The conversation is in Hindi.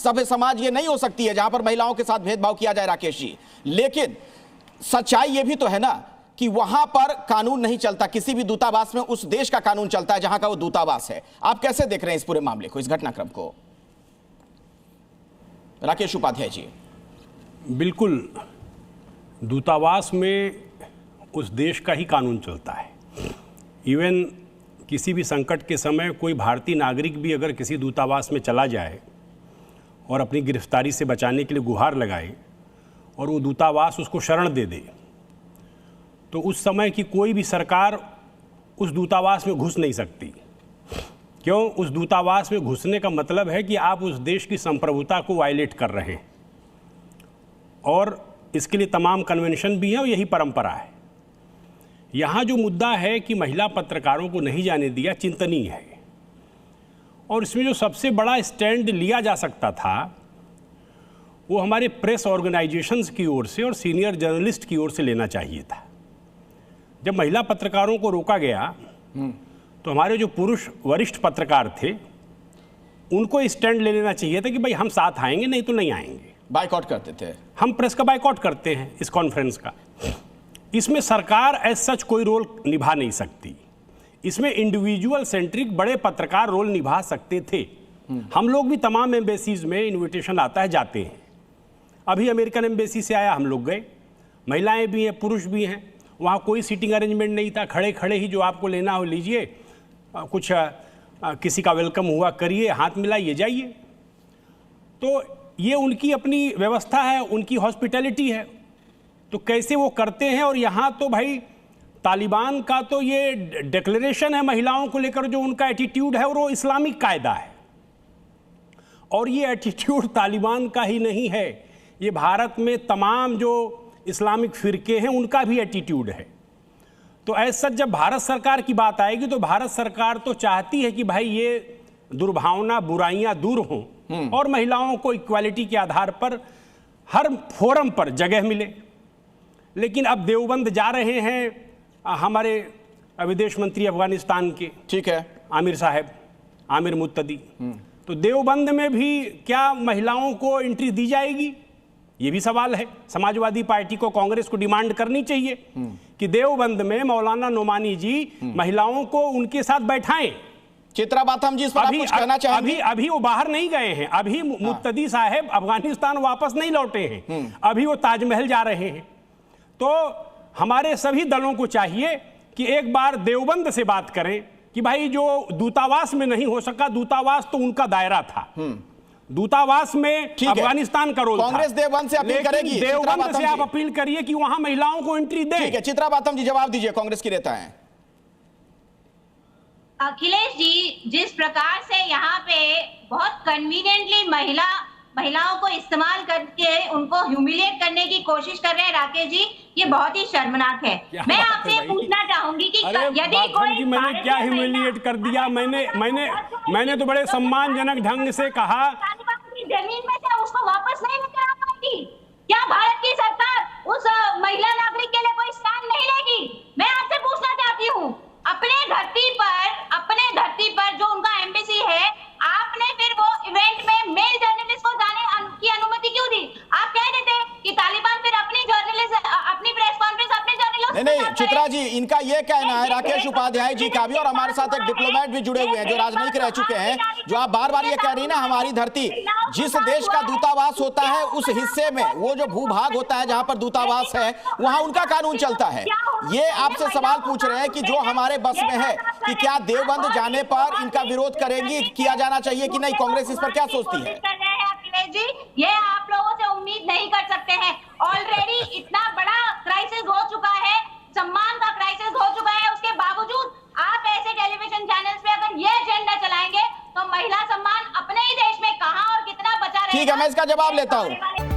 सभ्य समाज ये नहीं हो सकती है जहां पर महिलाओं के साथ भेदभाव किया जाए राकेश जी। लेकिन सच्चाई ये भी तो है ना कि वहां पर कानून नहीं चलता, किसी भी दूतावास में उस देश का कानून चलता है जहां का वो दूतावास है। आप कैसे देख रहे हैं इस पूरे मामले को, इस घटनाक्रम को, राकेश उपाध्याय जी? बिल्कुल, दूतावास में उस देश का ही कानून चलता है। इवन किसी भी संकट के समय कोई भारतीय नागरिक भी अगर किसी दूतावास में चला जाए और अपनी गिरफ्तारी से बचाने के लिए गुहार लगाए और वो दूतावास उसको शरण दे दे, तो उस समय की कोई भी सरकार उस दूतावास में घुस नहीं सकती। क्यों? उस दूतावास में घुसने का मतलब है कि आप उस देश की संप्रभुता को वायलेट कर रहे हैं, और इसके लिए तमाम कन्वेंशन भी हैं और यही परंपरा है। यहाँ जो मुद्दा है कि महिला पत्रकारों को नहीं जाने दिया, चिंतनीय है। और इसमें जो सबसे बड़ा स्टैंड लिया जा सकता था वो हमारे प्रेस ऑर्गेनाइजेशंस की ओर से और सीनियर जर्नलिस्ट की ओर से लेना चाहिए था। जब महिला पत्रकारों को रोका गया तो हमारे जो पुरुष वरिष्ठ पत्रकार थे उनको स्टैंड ले लेना चाहिए था कि भाई हम साथ आएंगे, नहीं तो नहीं आएंगे। बाइकआउट करते थे। हम प्रेस का बाइकआउट करते हैं इस कॉन्फ्रेंस का। इसमें सरकार एज सच कोई रोल निभा नहीं सकती। इसमें इंडिविजुअल सेंट्रिक बड़े पत्रकार रोल निभा सकते थे। हम लोग भी तमाम एम्बेसीज में इनविटेशन आता है, जाते हैं। अभी अमेरिकन एम्बेसी से आया, हम लोग गए, महिलाएं भी हैं, पुरुष भी हैं। वहाँ कोई सीटिंग अरेंजमेंट नहीं था, खड़े खड़े ही जो आपको लेना हो लीजिए, कुछ किसी का वेलकम हुआ करिए, हाथ मिलाइए, जाइए। तो ये उनकी अपनी व्यवस्था है, उनकी हॉस्पिटैलिटी है, तो कैसे वो करते हैं। और यहाँ तो भाई तालिबान का तो ये डिक्लेरेशन है महिलाओं को लेकर, जो उनका एटीट्यूड है और वो इस्लामिक कायदा है। और ये एटीट्यूड तालिबान का ही नहीं है, ये भारत में तमाम जो इस्लामिक फिरके हैं उनका भी एटीट्यूड है। तो ऐसा जब भारत सरकार की बात आएगी तो भारत सरकार तो चाहती है कि भाई ये दुर्भावना, बुराइयां दूर हों और महिलाओं को इक्वालिटी के आधार पर हर फोरम पर जगह मिले। लेकिन अब देवबंद जा रहे हैं हमारे विदेश मंत्री अफगानिस्तान के, ठीक है, आमिर साहब, आमिर मुत्तदी। तो देवबंद में भी क्या महिलाओं को एंट्री दी जाएगी? ये भी सवाल है। समाजवादी पार्टी को, कांग्रेस को डिमांड करनी चाहिए कि देवबंद में मौलाना नोमानी जी महिलाओं को उनके साथ बैठाएं। चित्रा बाथम जी, इस पर आप कुछ कहना चाहेंगे? अभी वो बाहर नहीं गए हैं, अभी मुत्तदी साहब अफगानिस्तान वापस नहीं लौटे हैं, अभी वो ताजमहल जा रहे हैं। तो हमारे सभी दलों को चाहिए कि एक बार देवबंद से बात करें कि भाई जो दूतावास में नहीं हो सका, दूतावास तो उनका दायरा था, दूतावास में अफगानिस्तान का रोल था। कांग्रेस देवबंद से अपील करेगी, देवबंद से आप अपील करिए कि वहां महिलाओं को एंट्री दें। ठीक है, चित्रा बाथम जी जवाब दीजिए, कांग्रेस की नेता हैं। अखिलेश जी, जिस प्रकार से यहाँ पे बहुत कन्वीनियंटली महिलाओं को इस्तेमाल करके उनको ह्यूमिलिएट करने की कोशिश कर रहे हैं राकेश जी, ये बहुत ही शर्मनाक है। मैं आपसे पूछना चाहूंगी कि यदि कोई, मैंने क्या ह्यूमिलिएट कर दिया? मैंने तो बड़े सम्मानजनक ढंग से कहा, जमीन में से उसको वापस नहीं लेकर आ पाएगी। क्या भारत की सरकार उस महिला नागरिक के लिए कोई स्टैंड नहीं लेगी? मैं आपसे पूछना चाहती हूँ, अपने धरती पर जो उनका एम्बेसी है, आपने फिर वो इवेंट में मेल जर्नलिस्ट को जाने की अनुमति क्यों दी? आप कह देते कि तालिबान फिर अपनी प्रेस कॉन्फ्रेंस अपने जर्नलिस्ट। नहीं, चित्रा जी, इनका ये कहना है, राकेश उपाध्याय जी का भी, और हमारे साथ एक डिप्लोमेट भी जुड़े हुए हैं जो राजनयिक रह चुके हैं, जो आप बार बार ये कह रही है ना, हमारी धरती, जिस देश का दूतावास होता है उस हिस्से में, वो जो भूभाग होता है जहां पर दूतावास है, वहां उनका कानून चलता है। ये आपसे सवाल पूछ रहे हैं कि जो हमारे बस में है कि क्या देवबंद जाने पर इनका विरोध करेंगी, किया जाना चाहिए कि नहीं? कांग्रेस इस पर क्या सोचती है? जी, ये आप लोगों से उम्मीद नहीं कर सकते हैं। ऑलरेडी इतना बड़ा क्राइसिस हो चुका है, सम्मान का क्राइसिस हो चुका है, उसके बावजूद आप ऐसे टेलीविजन चैनल्स पे अगर ये एजेंडा चलाएंगे तो महिला सम्मान अपने ही देश में कहां और कितना बचा रहेगा? ठीक है, मैं इसका जवाब लेता हूं।